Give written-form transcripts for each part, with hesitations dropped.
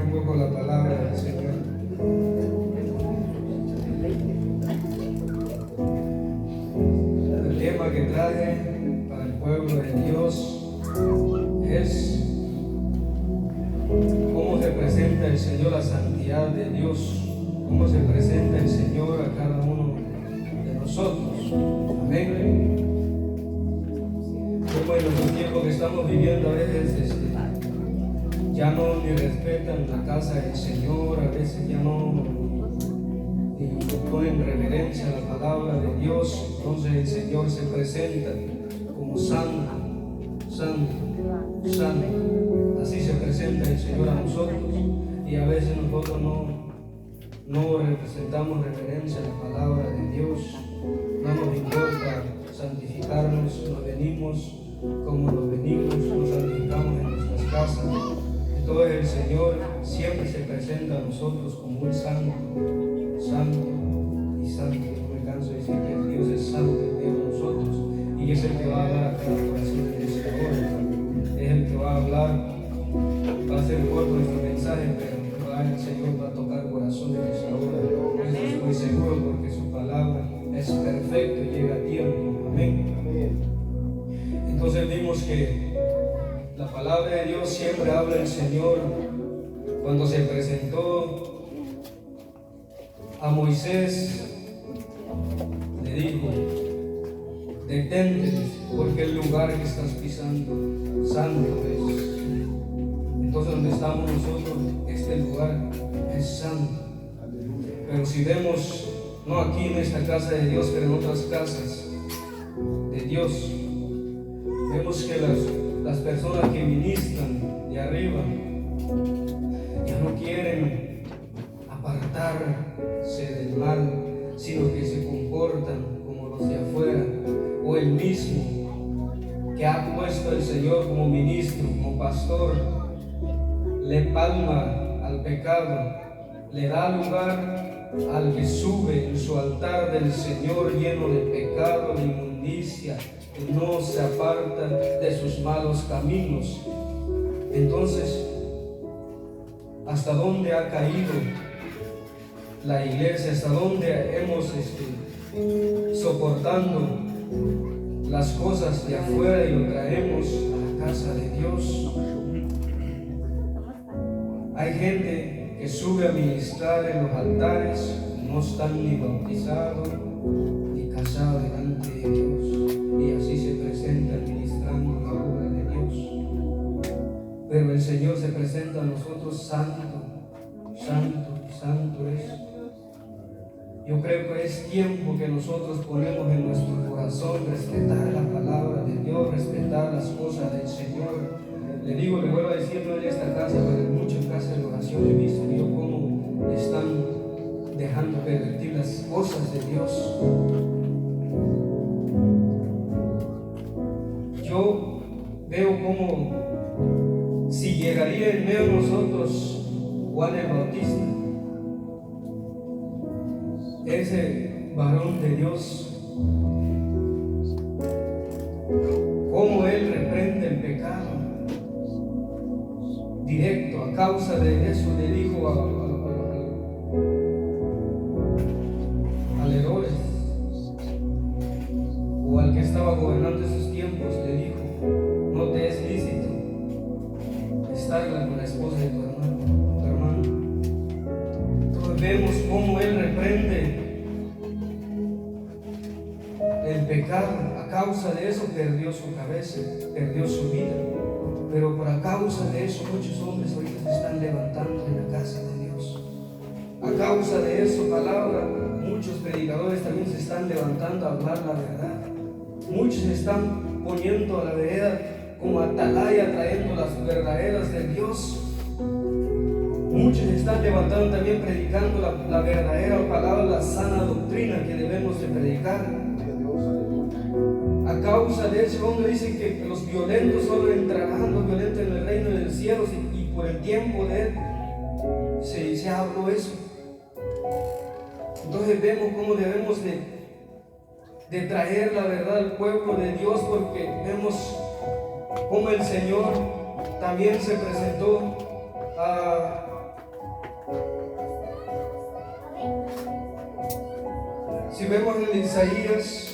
un poco la palabra del Señor. El tema que traje para el pueblo de Dios es cómo se presenta el Señor, la santidad de Dios, cómo se presenta el Señor a cada uno de nosotros. Amén. Como en los tiempos que estamos viviendo, a veces ya no ni respetan la casa del Señor, a veces ya no ni ponen reverencia a la palabra de Dios. Entonces el Señor se presenta como santo, santo, santo. Así se presenta el Señor a nosotros, y a veces nosotros no representamos reverencia a la palabra de Dios. No nos importa santificarnos, nos venimos como nos venimos, nos santificamos en nuestras casas. Entonces el Señor siempre se presenta a nosotros como un santo, santo y santo. No me canso de decir que Dios es santo en medio de nosotros, y es el que va a hablar a cada corazón en esta hora. Es el que va a hablar. Va a ser corto nuestro mensaje, pero el Señor va a tocar corazones en esta hora. Eso estoy seguro, porque su palabra es perfecta y llega a tiempo. Amén. Entonces vimos que la palabra de Dios siempre habla el Señor. Cuando se presentó a Moisés, le dijo: detente, porque el lugar que estás pisando santo es. Entonces donde estamos nosotros, este lugar es santo. Pero si vemos, no aquí en esta casa de Dios, pero en otras casas de Dios, vemos que las personas que ministran de arriba ya no quieren apartarse del mal, sino que se comportan como los de afuera, o el mismo que ha puesto el Señor como ministro, como pastor, le palma al pecado, le da lugar al que sube en su altar del Señor lleno de pecado, de inmundicia, y no se aparta de sus malos caminos. Entonces, ¿hasta dónde ha caído la iglesia? ¿Hasta dónde hemos soportando las cosas de afuera y lo traemos a la casa de Dios? Hay gente que sube a ministrar en los altares, no están ni bautizados ni casados delante de Dios, y así se presentan ministrando la obra de Dios. Pero el Señor se presenta a nosotros santo, santo, santo es. Yo creo que es tiempo que nosotros ponemos en nuestro corazón respetar la palabra de Dios, respetar las cosas del Señor. Le digo, le vuelvo a decir, no en esta casa, pero en muchas casas de oración he visto yo cómo están dejando pervertir las cosas de Dios. Yo veo como si llegaría en medio de nosotros Juan el Bautista, ese varón de Dios, cómo él reprende el pecado directo. A causa de eso le dijo al Herodes, o al que estaba gobernando esos tiempos, le dijo: no te es lícito estar con la esposa de tu hermano. Entonces vemos cómo él reprende el pecado. A causa de eso perdió su cabeza, perdió su vida. Pero por causa de eso muchos hombres ahorita se están levantando en la casa de Dios. A causa de eso, palabra, muchos predicadores también se están levantando a hablar la verdad. Muchos se están poniendo a la vereda como atalaya, trayendo las verdaderas de Dios. Muchos se están levantando también predicando la verdadera palabra, la sana doctrina que debemos de predicar. A causa de ese hombre dicen que los violentos solo entrarán, los violentos en el reino de los cielos, y por el tiempo de él se habló eso. Entonces vemos cómo debemos de traer la verdad al pueblo de Dios, porque vemos cómo el Señor también se presentó a vemos en Isaías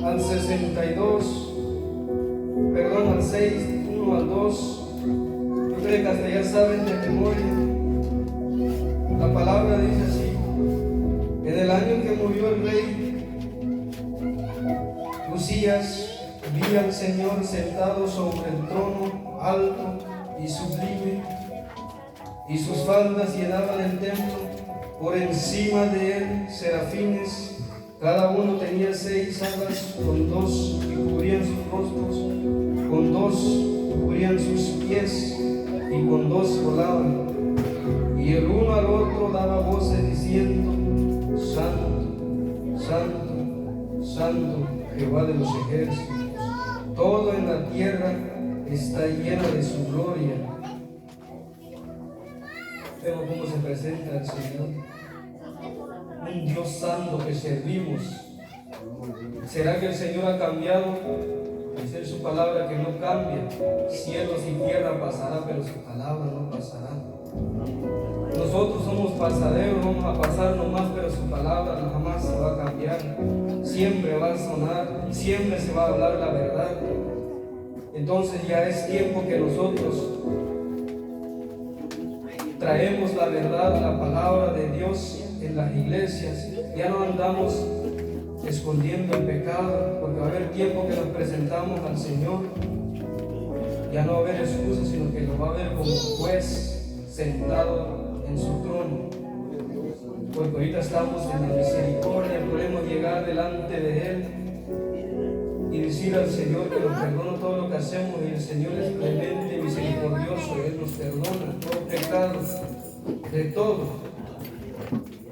al 62, perdón, al 6, 1 al 2, yo creo que hasta ya saben de memoria. La palabra dice así: en el año en que murió el rey Usías, vi al Señor sentado sobre el trono alto y sublime, y sus faldas llenaban el templo. Por encima de él serafines, cada uno tenía 6 alas, con 2 que cubrían sus rostros, con 2 cubrían sus pies, y con 2 volaban. Y el uno al otro daba voces diciendo: Santo, Santo, Santo, Jehová de los ejércitos. Todo en la tierra está lleno de su gloria. Vemos cómo se presenta el Señor, un Dios santo que servimos. ¿Será que el Señor ha cambiado? Dice su palabra que no cambia. Cielos y tierra pasará, pero su palabra no pasará. Nosotros somos pasaderos, vamos a pasar nomás, pero su palabra jamás se va a cambiar. Siempre va a sonar, siempre se va a hablar la verdad. Entonces ya es tiempo que nosotros traemos la verdad, la palabra de Dios en las iglesias. Ya no andamos escondiendo el pecado, porque va a haber tiempo que nos presentamos al Señor. Ya no va a haber excusas, sino que lo va a ver como juez sentado en su trono. Porque ahorita estamos en la misericordia, podemos llegar delante de Él y decir al Señor que nos perdona todo lo que hacemos, y el Señor es clemente y misericordioso. Él nos perdona todo pecado, de todo.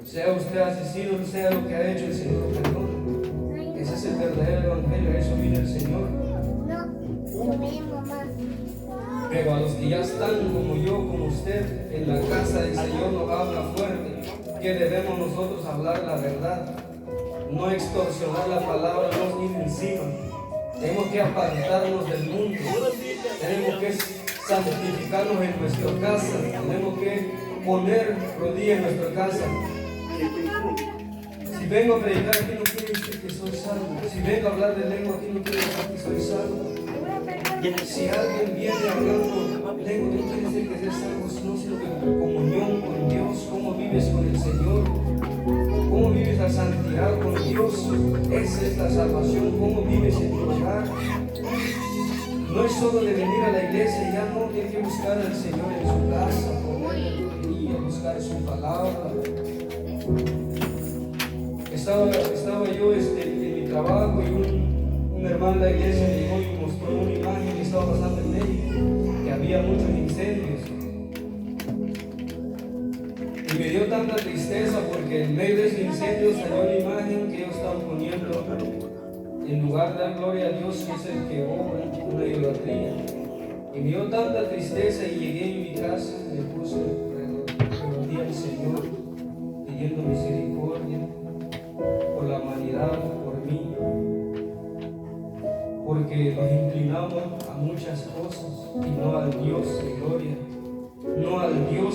Sea usted asesino, sea lo que ha hecho, el Señor lo perdona. Ese es el verdadero evangelio, a eso viene el Señor. Pero a los que ya están como yo, como usted, en la casa del Señor, nos habla fuerte que debemos nosotros hablar la verdad, no extorsionar la palabra, no ir encima. Tenemos que apartarnos del mundo, tenemos que santificarnos en nuestra casa, tenemos que poner rodillas en nuestra casa. Si vengo a predicar aquí, no quiere decir que soy salvo. Si vengo a hablar de lengua aquí, no quiere decir que soy salvo. Si alguien viene hablando lengua, no quiere decir que seas salvo, sino que tu comunión con Dios, cómo vives con el Señor, cómo vives la santidad con Dios. Esa es la salvación, cómo vives en tu hogar. No es solo de venir a la iglesia, ya no, tienes que buscar al Señor en su casa, poner a buscar su palabra. Estaba yo en mi trabajo, y un hermano de la iglesia llegó y mostró una imagen que estaba pasando en México, que había muchos incendios. Y me dio tanta tristeza, porque en medio de ese incendio salió una imagen que ellos estaban poniendo en lugar de dar gloria a Dios, que es el que obra, una idolatría. Y me dio tanta tristeza, y llegué a mi casa, me puse rodilla al Señor, pidiendo misericordia por la humanidad, por mí, porque nos inclinamos a muchas cosas y no al Dios de gloria, no al Dios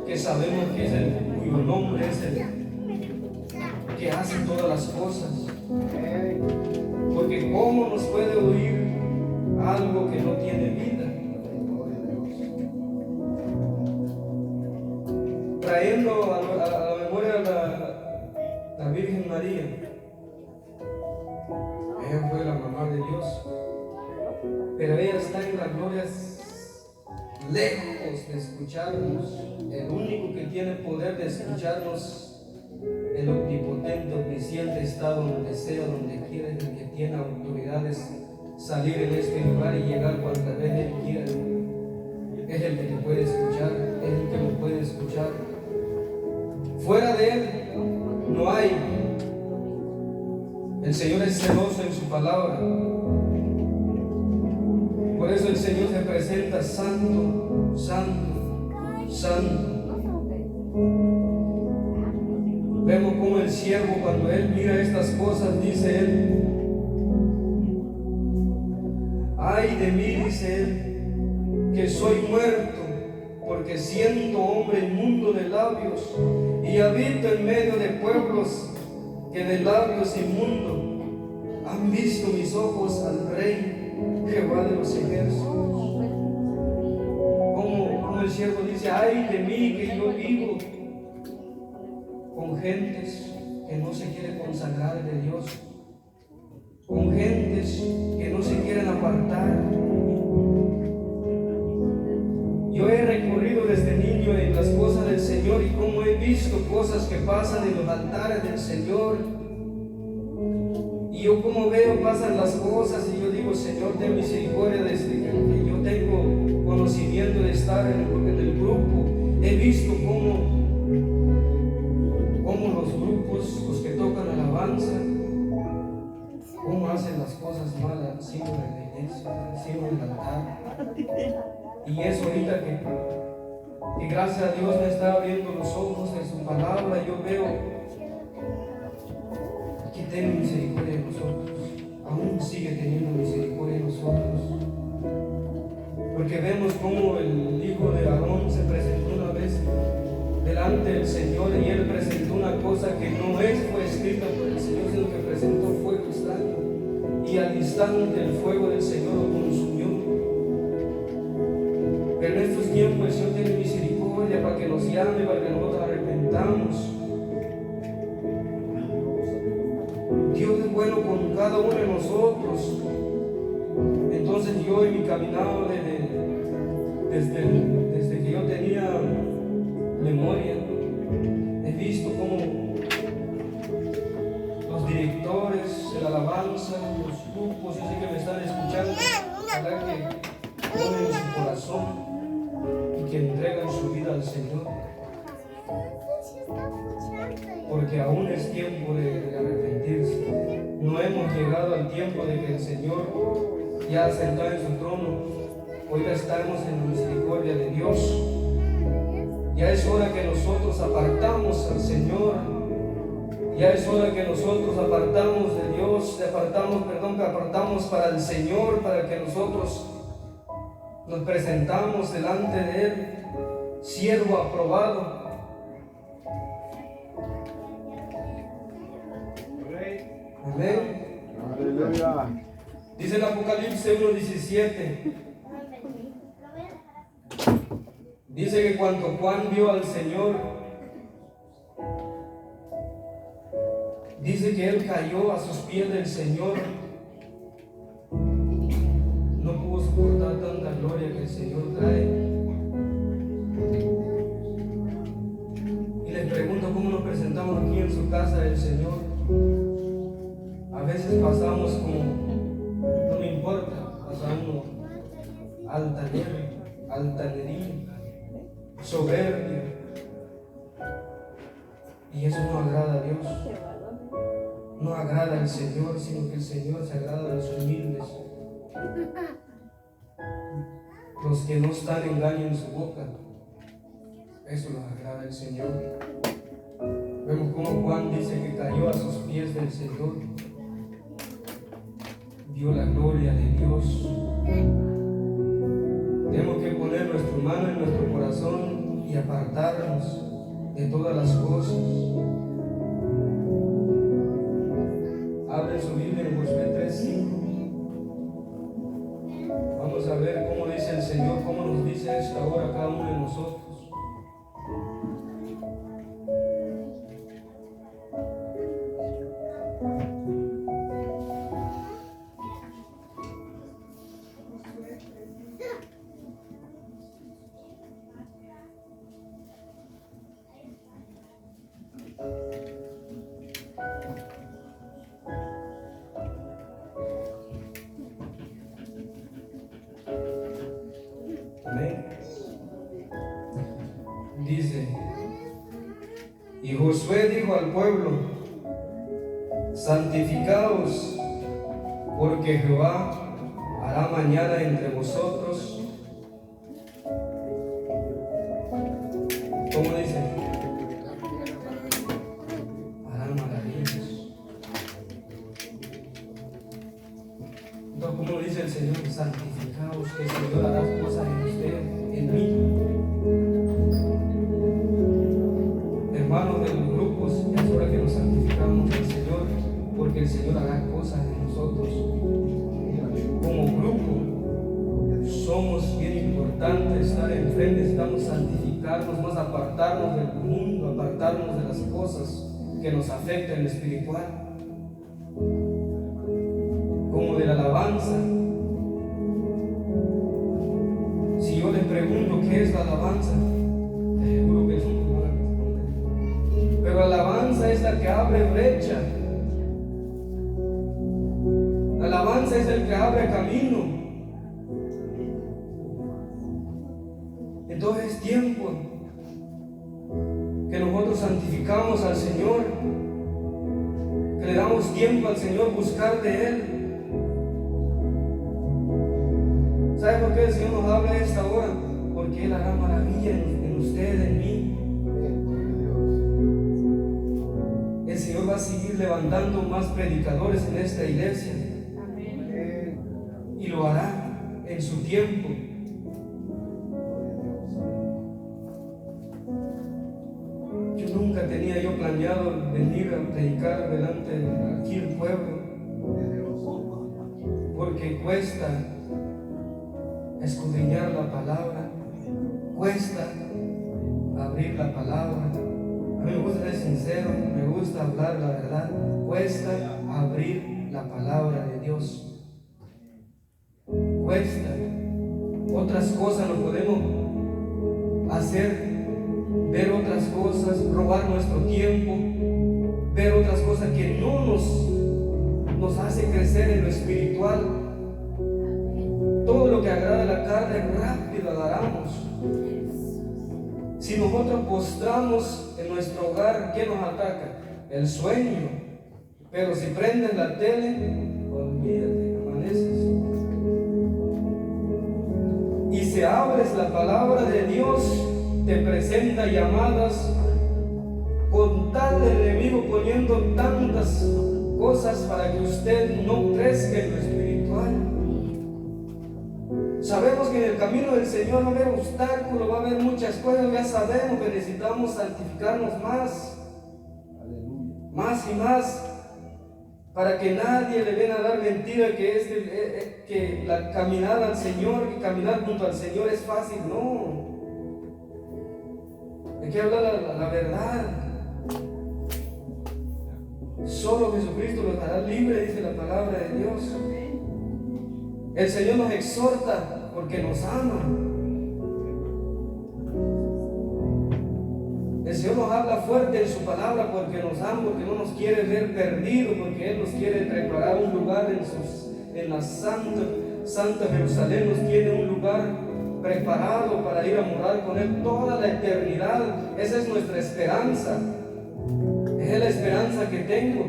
que sabemos que es el cuyo nombre es el que hace todas las cosas. Porque ¿cómo nos puede oír algo que no tiene vida? Trayendo a la memoria la Virgen María. Ella fue la mamá de Dios, pero ella está en las glorias, lejos de escucharnos. El único que tiene poder de escucharnos, el omnipotente, omnisciente, está donde sea, donde quiera, el que tiene autoridades salir en este lugar y llegar cuantas veces Él quiera. Es el que te puede escuchar, es el que me puede escuchar. Fuera de Él no hay. El Señor es celoso en su palabra. Por eso el Señor se presenta santo, santo, santo. Vemos como el siervo, cuando él mira estas cosas, dice él: ay de mí, dice él, que soy muerto, porque siendo hombre inmundo de labios y habito en medio de pueblos que de labios inmundos han visto mis ojos al Rey Jehová de los ejércitos. Como el siervo dice, ay de mí que yo vivo con gentes que no se quieren consagrar de Dios, con gentes que no se quieren apartar. Yo he recorrido desde niño en las cosas del Señor y como he visto cosas que pasan en los altares del Señor. Y yo como veo pasan las cosas y yo digo, Señor, ten misericordia desde que yo tengo conocimiento de estar en el grupo. He visto cómo los grupos, los que tocan alabanza, cómo hacen las cosas malas encima de la iglesia, encima del altar. Y eso ahorita que gracias a Dios me está abriendo los ojos en su palabra, yo veo que tiene misericordia de nosotros, aún sigue teniendo misericordia de nosotros, porque vemos cómo el hijo de Aarón se presentó una vez delante del Señor y él presentó una cosa que no fue escrita por el Señor, sino que presentó fuego extraño y al instante el fuego del Señor lo consumió. Pero en estos tiempos el Señor tiene misericordia para que nos llame, para que nosotros arrepentamos. Dios es bueno con cada uno de nosotros. Entonces yo en mi caminado desde que yo tenía memoria, he visto cómo los directores de la alabanza, los grupos, yo sé que me están escuchando, ojalá que ponen su corazón y que entregan su vida al Señor, porque aún es tiempo de arrepentirse. No hemos llegado al tiempo de que el Señor ya sentado en su trono, hoy ya estamos en la misericordia de Dios. Ya es hora que nosotros apartamos al Señor. Ya es hora que nosotros apartamos de Dios, que apartamos para el Señor, para que nosotros nos presentamos delante de Él, siervo aprobado. Amén. Aleluya. Dice el Apocalipsis 1:17. Dice que cuando Juan vio al Señor, dice que él cayó a sus pies del Señor. No pudo soportar tanta gloria que el Señor trae. Y les pregunto cómo nos presentamos aquí en su casa del Señor. A veces pasamos como, no me importa, pasamos altanería, soberbia, y eso no agrada a Dios, no agrada al Señor, sino que el Señor se agrada de los humildes, los que no están engaño en su boca. Eso nos agrada al Señor. Vemos como Juan dice que cayó a sus pies del Señor, vio la gloria de Dios. Tenemos que poner nuestra mano en nuestro corazón y apartarnos de todas las cosas. Abre su Biblia en Josué 3:5. Vamos a ver cómo dice el Señor, cómo nos dice esta hora cada uno de nosotros. Dice, y Josué dijo al pueblo, santificaos, porque Jehová hará mañana entre vosotros. ¿Cómo dice? Hará maravillas. Entonces, ¿cómo dice el Señor? Santificaos, que el Señor hará cosas en usted, en mí. Señor hará cosas en nosotros. Como grupo, somos bien importantes estar enfrente, necesitamos santificarnos, más apartarnos del mundo, apartarnos de las cosas que nos afectan en lo espiritual. Como de la alabanza. Si yo les pregunto qué es la alabanza, seguro que no me van a responder. Pero la alabanza es la que abre brecha. La alabanza es el que abre camino. Entonces es tiempo que nosotros santificamos al Señor, que le damos tiempo al Señor buscar de Él. ¿Sabe por qué el Señor nos habla a esta hora? Porque Él hará maravilla en usted, en mí. El Señor va a seguir levantando más predicadores en esta iglesia. Y lo hará en su tiempo. Yo nunca tenía yo planeado venir a predicar delante de aquí el pueblo, porque cuesta escudriñar la palabra, cuesta abrir la palabra. A mí me gusta ser sincero, me gusta hablar la verdad. Cuesta abrir la palabra de Dios. Cuesta. Otras cosas no podemos hacer, ver otras cosas, robar nuestro tiempo, ver otras cosas que no nos hace crecer en lo espiritual. Todo lo que agrada a la carne rápido agarramos. Si nosotros postramos en nuestro hogar, ¿qué nos ataca? El sueño. Pero si prendes la tele, olvídate, amaneces. Y si abres la palabra de Dios, te presenta llamadas con tal enemigo poniendo tantas cosas para que usted no crezca en lo espiritual. Sabemos que en el camino del Señor va a haber obstáculos, va a haber muchas cosas, ya sabemos que necesitamos santificarnos más y más, para que nadie le venga a dar mentira que la caminada al Señor, que caminar junto al Señor es fácil. No, hay que hablar la verdad. Solo Jesucristo los hará libres, dice la palabra de Dios. El Señor nos exhorta porque nos ama. El Señor nos habla fuerte en su palabra porque nos ama, porque no nos quiere ver perdidos, porque Él nos quiere preparar un lugar en la Santa Jerusalén. Nos tiene un lugar preparado para ir a morar con Él toda la eternidad. Esa es nuestra esperanza. Esa es la esperanza que tengo.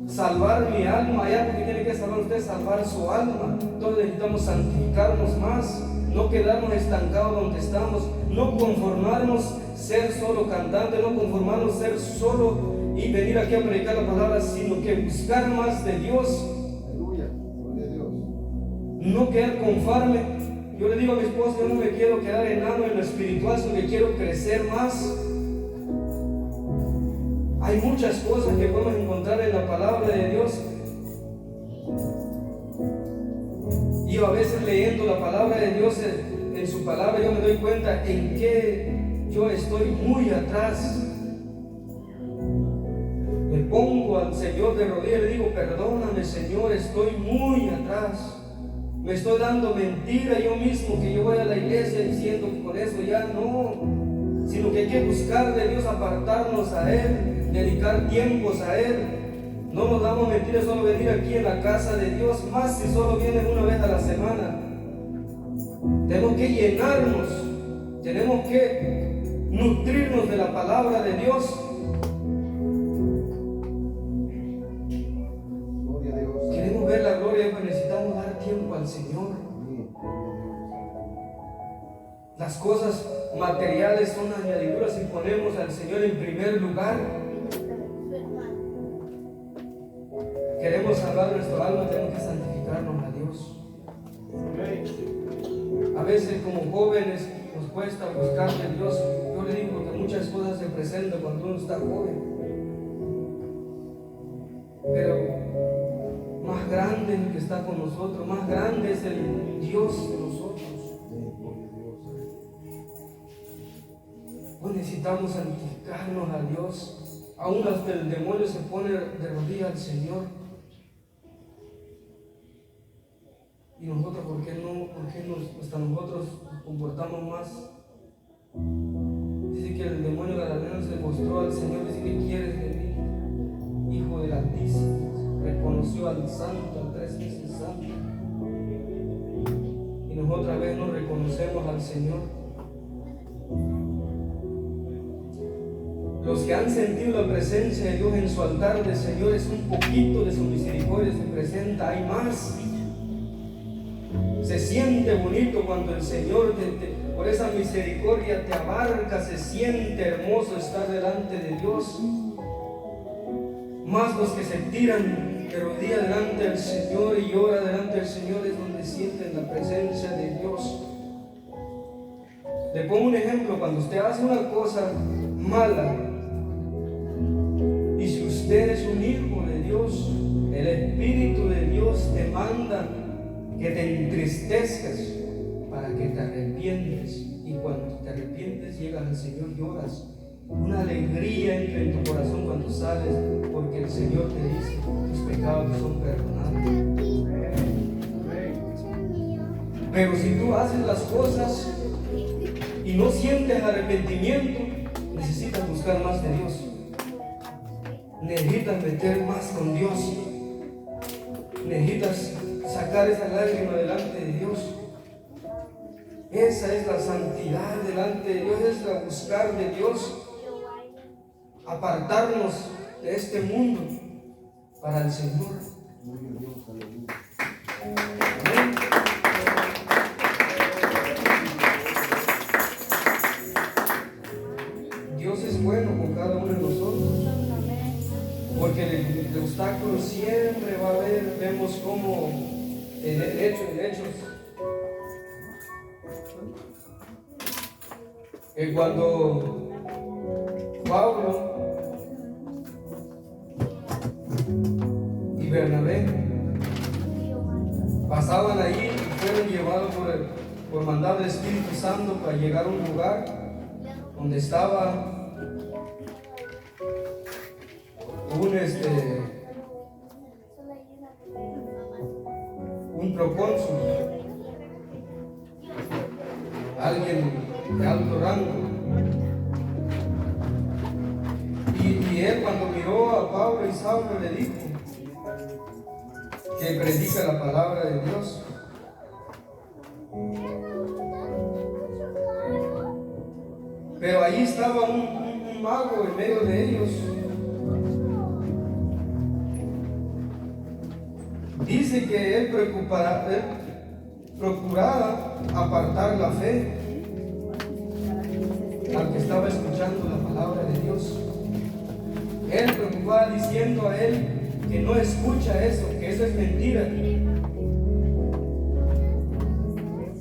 Salvar mi alma, allá porque tiene que salvar usted, salvar su alma. Entonces necesitamos santificarnos más, no quedarnos estancados donde estamos, no conformarnos ser solo cantante, no conformarnos ser solo y venir aquí a predicar la palabra, sino que buscar más de Dios. Aleluya, gloria a Dios. No quedar conforme. Yo le digo a mi esposa, yo no me quiero quedar enano en lo espiritual, sino que quiero crecer más. Hay muchas cosas que podemos encontrar en la palabra de Dios. Y a veces leyendo la palabra de Dios en su palabra, yo me doy cuenta en que yo estoy muy atrás. Me pongo al Señor de rodillas y le digo, perdóname Señor, estoy muy atrás. Me estoy dando mentira yo mismo, que yo voy a la iglesia diciendo que con eso ya no, sino que hay que buscar de Dios, apartarnos a Él, dedicar tiempos a Él. No nos damos mentiras solo venir aquí en la casa de Dios, más si solo vienes una vez a la semana. Tenemos que llenarnos, tenemos que nutrirnos de la palabra de Dios. Queremos ver la gloria, pero necesitamos dar tiempo al Señor. Las cosas materiales son añadiduras y ponemos al Señor en primer lugar. Queremos salvar nuestro alma, tenemos que santificarnos a Dios. A veces como jóvenes nos cuesta buscarle a Dios. Yo le digo que muchas cosas se presentan cuando uno está joven. pero más grande es el que está con nosotros, más grande es el Dios de nosotros. Pues necesitamos santificarnos a Dios, aún hasta el demonio se pone de rodillas al Señor. Y nosotros, ¿por qué hasta nosotros nos comportamos más? Dice que el demonio gadareno se mostró al Señor, dice que quieres de mí, Hijo del Altísimo. Reconoció al Santo, al 3 veces Santo. Y nosotros a veces no reconocemos al Señor. Los que han sentido la presencia de Dios en su altar del Señor, es un poquito de su misericordia se presenta, hay más. Se siente bonito cuando el Señor por esa misericordia te abarca, se siente hermoso estar delante de Dios. Más los que se tiran de rodillas delante del Señor y lloran delante del Señor es donde sienten la presencia de Dios. Le pongo un ejemplo: cuando usted hace una cosa mala y si usted es un hijo de Dios, el Espíritu de Dios te manda que te entristezcas para que te arrepientes, y cuando te arrepientes llegas al Señor, lloras. Una alegría entra en tu corazón cuando sales, porque el Señor te dice: tus pecados son perdonados. Pero si tú haces las cosas y no sientes arrepentimiento, necesitas buscar más de Dios, necesitas meter más con Dios, necesitas sacar esa lágrima delante de Dios. Esa es la santidad delante de Dios, es la buscar de Dios, apartarnos de este mundo para el Señor. Amén. Dios es bueno con cada uno de nosotros, porque el obstáculo siempre va a haber. Vemos como en Hechos, que cuando Pablo y Bernabé pasaban allí, fueron llevados por mandado del Espíritu Santo para llegar a un lugar donde estaba un procónsul, alguien de alto rango, y él, cuando miró a Pablo y Saulo, le dijo que predica la palabra de Dios. Pero ahí estaba un mago en medio de ellos. Dice que él procuraba apartar la fe al que estaba escuchando la palabra de Dios. Él preocupaba diciendo a él que no escucha eso, que eso es mentira.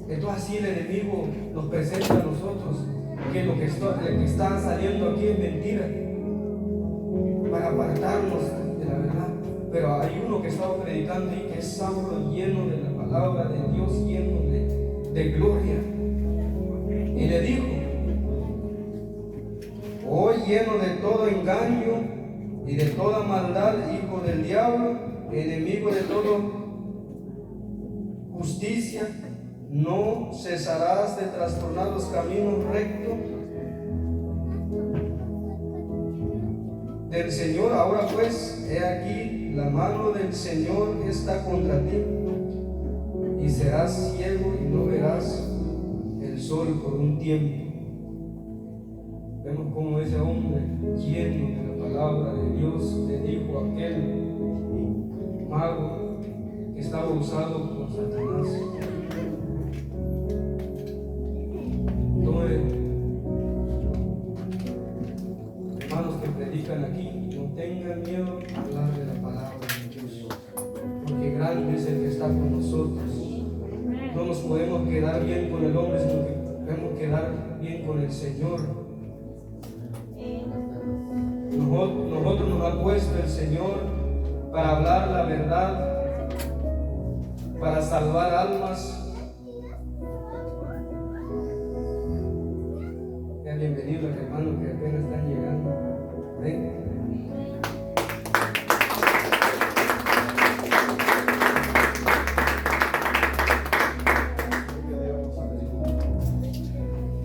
Entonces así el enemigo nos presenta a nosotros que lo que está saliendo aquí es mentira, para apartarnos de la verdad. Pero hay uno que estaba predicando y que es Saulo, lleno de la palabra de Dios, lleno de gloria. Y le dijo: oh, lleno de todo engaño y de toda maldad, hijo del diablo, enemigo de toda justicia, ¿no cesarás de trastornar los caminos rectos del Señor? Ahora pues, he aquí, la mano del Señor está contra ti, y serás ciego y no verás el sol por un tiempo. Vemos cómo ese hombre, lleno de la palabra de Dios, le dijo a aquel mago que estaba usado por Satanás. Entonces, hermanos que predican aquí, no tengan miedo a hablar de la palabra de Dios, porque grande es el que está con nosotros. No nos podemos quedar bien con el hombre, sino que debemos quedar bien con el Señor. Nosotros nos ha puesto el Señor para hablar la verdad, para salvar almas. Bienvenidos hermanos que apenas están llegando. Amén.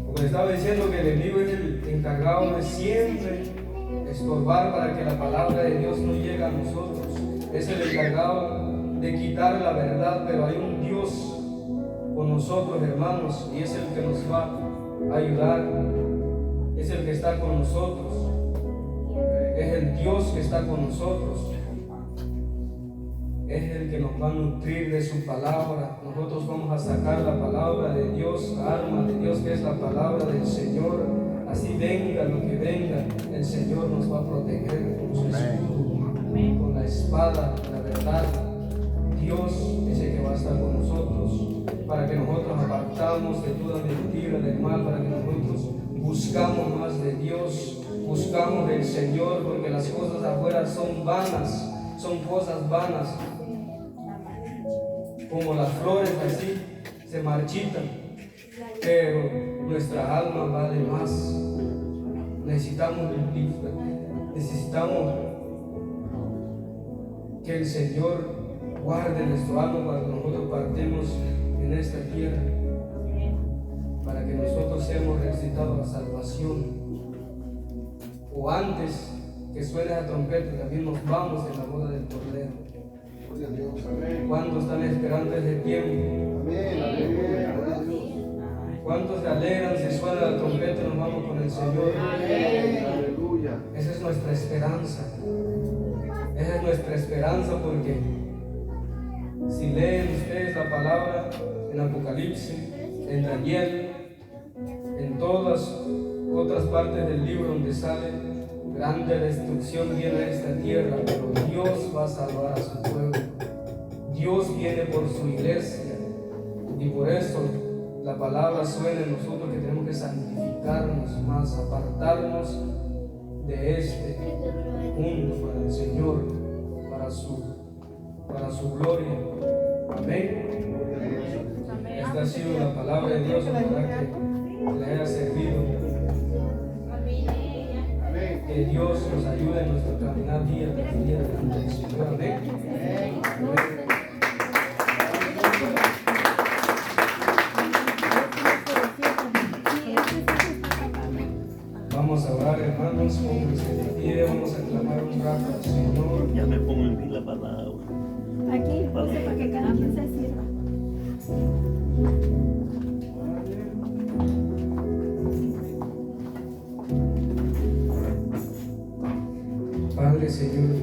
Como estaba diciendo, que el enemigo es el encargado de siempre estorbar para que la palabra de Dios no llegue a nosotros. Es el encargado de quitar la verdad, pero hay un Dios con nosotros, hermanos, y es el que nos va a ayudar. Es el que está con nosotros. Es el Dios que está con nosotros. Es el que nos va a nutrir de su palabra. Nosotros vamos a sacar la palabra de Dios, la arma de Dios, que es la palabra del Señor. Así venga lo que venga, el Señor nos va a proteger con su escudo, con la espada, la verdad. Dios es el que va a estar con nosotros, para que nosotros apartamos de toda mentira, del mal, para que nosotros buscamos más de Dios, buscamos del Señor, porque las cosas afuera son vanas, son cosas vanas. Como las flores así, se marchitan, pero nuestra alma vale más. Necesitamos que el Señor guarde nuestro alma cuando nosotros partemos en esta tierra, para que nosotros seamos resucitados a salvación. O antes que suene la trompeta, también nos vamos en la boda del Cordero. ¿Cuántos están esperando ese tiempo? ¿Cuántos se alegran si suena la trompeta y nos vamos con el Señor? Esa es nuestra esperanza. Esa es nuestra esperanza, porque si leen ustedes la palabra en Apocalipsis, en Daniel, en todas otras partes del libro donde sale, grande destrucción viene a esta tierra, pero Dios va a salvar a su pueblo. Dios viene por su iglesia, y por eso la palabra suena en nosotros que tenemos que santificarnos más, apartarnos de este mundo para el Señor, para su gloria. Amén. Esta ha sido la palabra de Dios, para que le haya servido. Que Dios nos ayude en nuestro caminar día tras día delante del Señor. Amén. Vamos a orar, hermanos, pónganse de pie, vamos a clamar un rato al Señor. Ya me pongo en pie la palabra. Aquí, José, para que cada quien se sirva. Padre, Señor,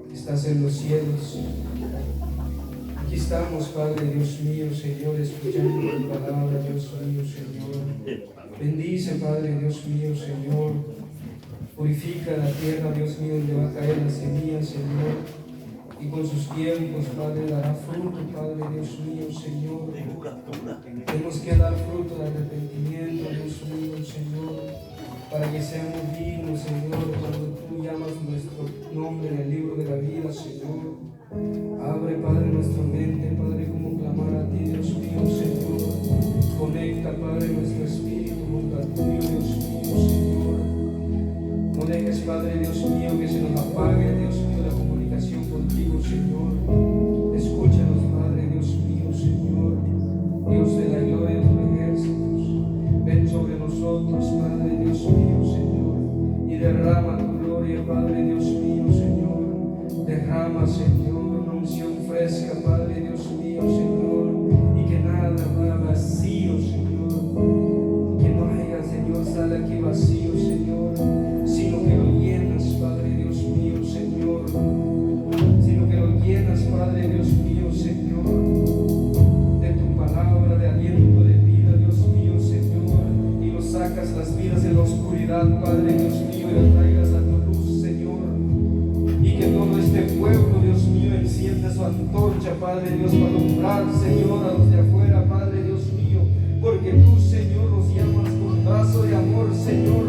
que estás en los cielos, aquí estamos, Padre, Dios mío, Señor, escuchando tu palabra, Dios mío, Señor. Bendice, Padre, Dios mío, Señor. Purifica la tierra, Dios mío, donde va a caer la semilla, Señor. Y con sus tiempos, Padre, dará fruto, Padre, Dios mío, Señor. Tenemos que dar fruto de arrepentimiento, Dios mío, Señor, para que seamos dignos, Señor, cuando tú llamas nuestro nombre en el libro de la vida, Señor. Abre, Padre, nuestra mente, Padre, como clamar a ti, Dios mío, Señor. Conecta, Padre, nuestro espíritu junto al tuyo, Dios mío, Señor. No dejes, Padre, Dios mío, que se nos apague, Dios mío, la comunicación contigo, Señor. Escúchanos, Padre, Dios mío, Señor. Dios de la gloria de los ejércitos, ven sobre nosotros, Padre, Dios mío, Señor, y derrama tu gloria, Padre, Dios mío, Señor. Derrama, Señor, una unción fresca, Padre, Dios mío, Señor, y que nada vaya vacío, Señor. Que no haya, Señor, sale aquí vacío, Señor, sino que lo llenas, Padre, Dios mío, Señor. Sino que lo llenas, Padre, Dios mío, Señor, de tu palabra de aliento de vida, Dios mío, Señor, y lo sacas las vidas de la oscuridad, Padre, Dios mío, y lo traigas a tu luz, Señor. Y que todo este pueblo, Dios mío, encienda su antorcha, Padre Dios, para alumbrar, Señor, a los de afuera, Padre Dios mío, porque tú, Señor, los llamas con brazo de amor, Señor.